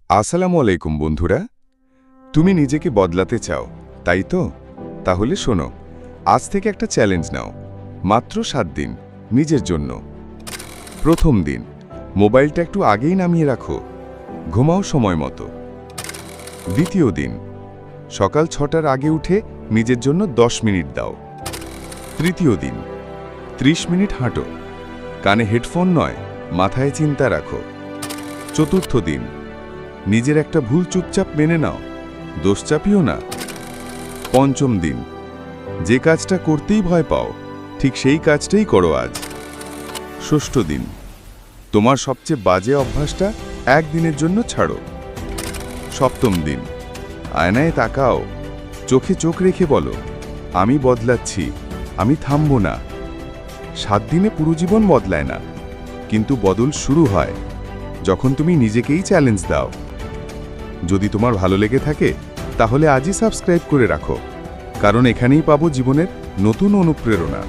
আসসালামু আলাইকুম বন্ধুরা। তুমি নিজেকে বদলাতে চাও, তাই তো? তাহলে শোনো, আজ থেকে একটা চ্যালেঞ্জ নাও। মাত্র 7 দিন নিজের জন্য। প্রথম দিন, মোবাইলটা একটু আগেই নামিয়ে রাখো, ঘুমাও সময় মতো। দ্বিতীয় দিন, সকাল 6টার আগে উঠে নিজের জন্য 10 মিনিট দাও। তৃতীয় দিন, 30 মিনিট হাঁটো, কানে হেডফোন নয়, মাথায় চিন্তা রাখো। চতুর্থ দিন, নিজের একটা ভুল চুপচাপ মেনে নাও, দোষ চাপিও না। পঞ্চম দিন, যে কাজটা করতেই ভয় পাও, ঠিক সেই কাজটাই করো আজ। ষষ্ঠ দিন, তোমার সবচেয়ে বাজে অভ্যাসটা একদিনের জন্য ছাড়ো। সপ্তম দিন, আয়নায় তাকাও, চোখে চোখ রেখে বলো, আমি বদলাচ্ছি, আমি থামব না। 7 দিনে পুরো জীবন বদলায় না, কিন্তু বদল শুরু হয় যখন তুমি নিজেকেই চ্যালেঞ্জ দাও। যদি তোমার ভালো লেগে থাকে, তাহলে আজই সাবস্ক্রাইব করে রাখো, কারণ এখানেই পাবো জীবনের নতুন অনুপ্রেরণা।